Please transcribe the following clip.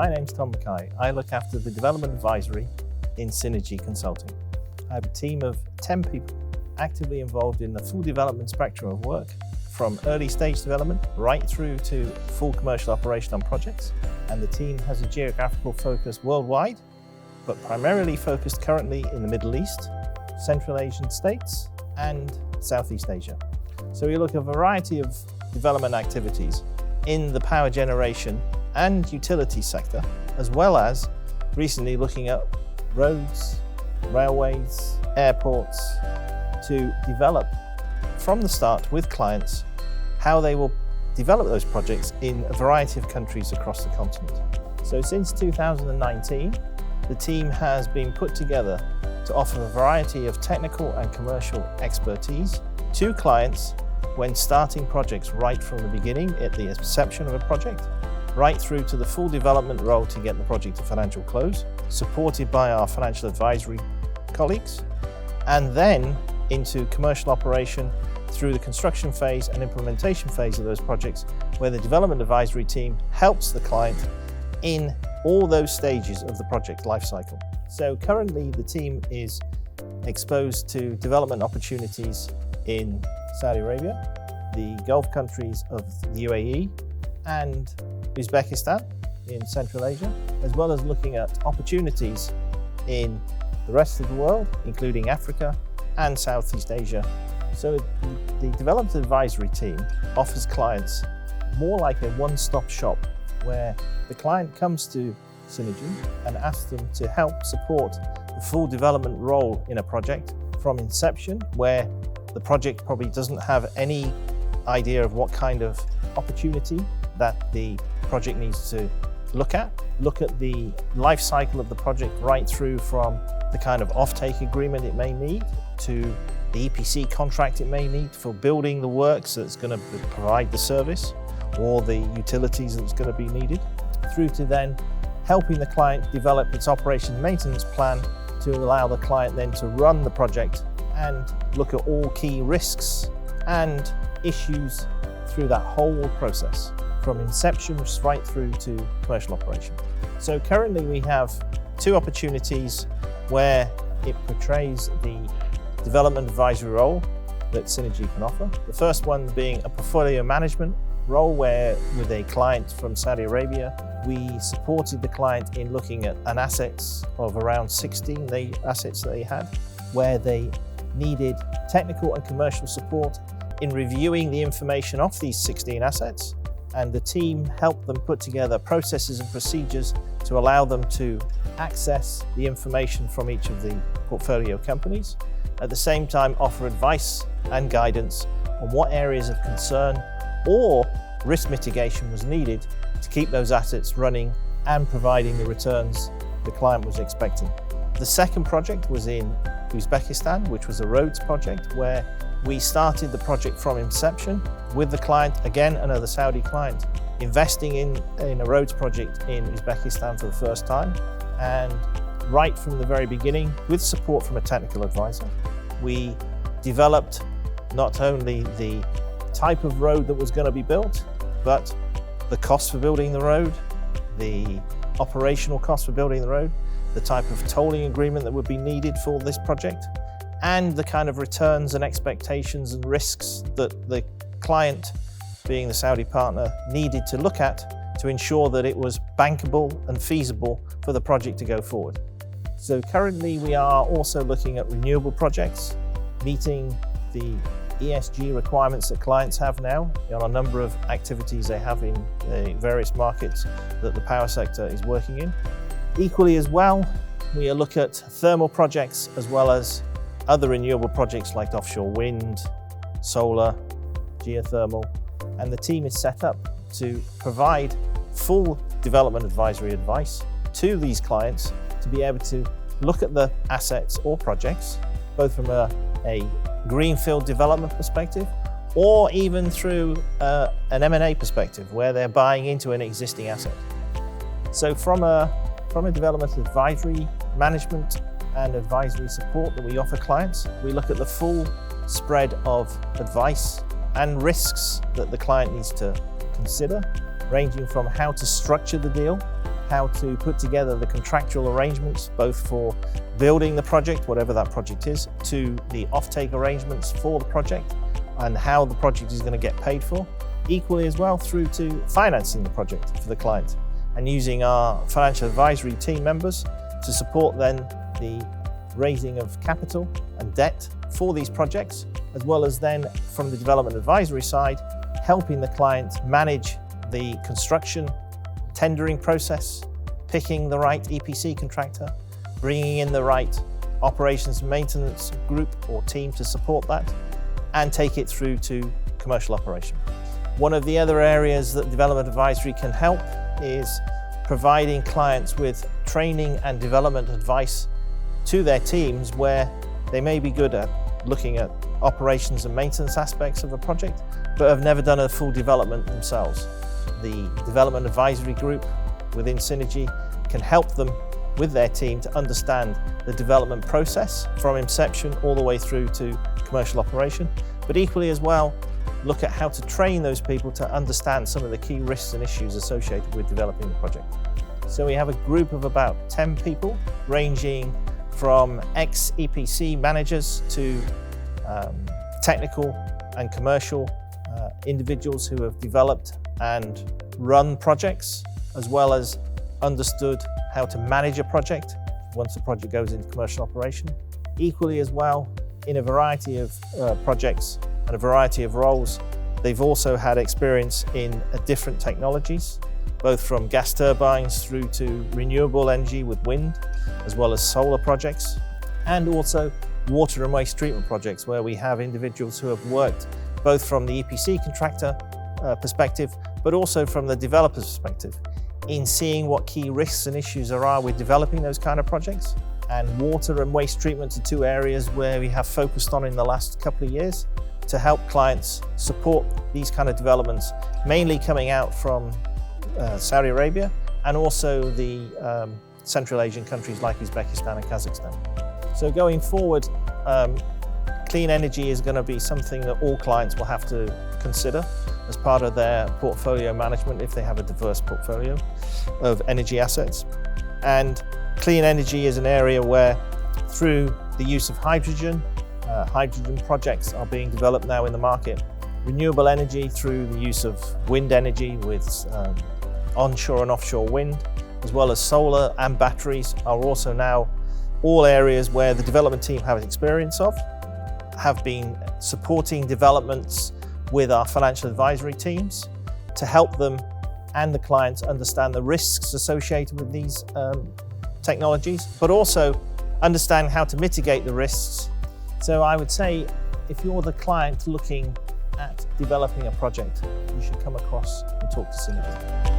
My name's 𝗧𝗵𝗺𝗫. I look after the development advisory in Synergy Consulting. I have a team of 10 people actively involved in the full development spectrum of work, from early stage development right through to full commercial operation on projects. And the team has a geographical focus worldwide, but primarily focused currently in the Middle East, Central Asian states, and Southeast Asia. So we look at a variety of development activities in the power generation and utility sector, as well as recently looking at roads, railways, airports, to develop from the start with clients how they will develop those projects in a variety of countries across the continent. So since 2019, the team has been put together to offer a variety of technical and commercial expertise to clients when starting projects right from the beginning at the inception of a project, right through to the full development role to get the project to financial close, supported by our financial advisory colleagues, and then into commercial operation through the construction phase and implementation phase of those projects, where the development advisory team helps the client in all those stages of the project lifecycle. So currently the team is exposed to development opportunities in Saudi Arabia, the Gulf countries of the UAE, and Uzbekistan in Central Asia, as well as looking at opportunities in the rest of the world, including Africa and Southeast Asia. So the development advisory team offers clients more like a one-stop shop, where the client comes to Synergy and asks them to help support the full development role in a project from inception, where the project probably doesn't have any idea of what kind of opportunity that the project needs to look at the life cycle of the project right through from the kind of offtake agreement it may need to the EPC contract it may need for building the works that's going to provide the service, or the utilities that's going to be needed, through to then helping the client develop its operation maintenance plan to allow the client then to run the project and look at all key risks and issues through that whole process, from inception right through to commercial operation. So currently we have 2 opportunities where it portrays the development advisory role that Synergy can offer. The first one being a portfolio management role, where with a client from Saudi Arabia, we supported the client in looking at an assets of around 16 assets that they had, where they needed technical and commercial support in reviewing the information of these 16 assets, and the team helped them put together processes and procedures to allow them to access the information from each of the portfolio companies. At the same time, offer advice and guidance on what areas of concern or risk mitigation was needed to keep those assets running and providing the returns the client was expecting. The second project was in Uzbekistan, which was a roads project, where we started the project from inception with the client, again another Saudi client, investing in a roads project in Uzbekistan for the first time. And right from the very beginning, with support from a technical advisor, we developed not only the type of road that was going to be built, but the cost for building the road, the operational cost for building the road, the type of tolling agreement that would be needed for this project, and the kind of returns and expectations and risks that the client, being the Saudi partner, needed to look at to ensure that it was bankable and feasible for the project to go forward. So currently we are also looking at renewable projects, meeting the ESG requirements that clients have now on a number of activities they have in the various markets that the power sector is working in. Equally as well, we look at thermal projects as well as other renewable projects like offshore wind, solar, geothermal, and the team is set up to provide full development advisory advice to these clients to be able to look at the assets or projects, both from a greenfield development perspective, or even through an M&A perspective, where they're buying into an existing asset. So from a development advisory management and advisory support that we offer clients, we look at the full spread of advice and risks that the client needs to consider, ranging from how to structure the deal, how to put together the contractual arrangements, both for building the project, whatever that project is, to the offtake arrangements for the project and how the project is going to get paid for. Equally as well through to financing the project for the client and using our financial advisory team members to support then the raising of capital and debt for these projects, as well as then from the development advisory side, helping the client manage the construction tendering process, picking the right EPC contractor, bringing in the right operations and maintenance group or team to support that, and take it through to commercial operation. One of the other areas that development advisory can help is providing clients with training and development advice to their teams where they may be good at looking at operations and maintenance aspects of a project, but have never done a full development themselves. The development advisory group within Synergy can help them with their team to understand the development process from inception all the way through to commercial operation, but equally as well, look at how to train those people to understand some of the key risks and issues associated with developing the project. So we have a group of about 10 people, ranging from ex-EPC managers to technical and commercial individuals who have developed and run projects, as well as understood how to manage a project once the project goes into commercial operation. Equally as well, in a variety of projects and a variety of roles, they've also had experience in different technologies, both from gas turbines through to renewable energy with wind, as well as solar projects, and also water and waste treatment projects, where we have individuals who have worked both from the EPC contractor perspective, but also from the developer's perspective, in seeing what key risks and issues there are with developing those kind of projects. And water and waste treatment are two areas where we have focused on in the last couple of years to help clients support these kind of developments, mainly coming out from Saudi Arabia and also the Central Asian countries like 𝗣𝗿𝗁𝗍 and Kazakhstan. So going forward, clean energy is going to be something that all clients will have to consider as part of their portfolio management if they have a diverse portfolio of energy assets. And clean energy is an area where, through the use of hydrogen projects are being developed now in the market. Renewable energy through the use of wind energy with onshore and offshore wind, as well as solar and batteries, are also now all areas where the development team have experience of, have been supporting developments with our financial advisory teams to help them and the clients understand the risks associated with these technologies, but also understand how to mitigate the risks. So I would say, if you're the client looking at developing a project, you should come across and talk to Synergy.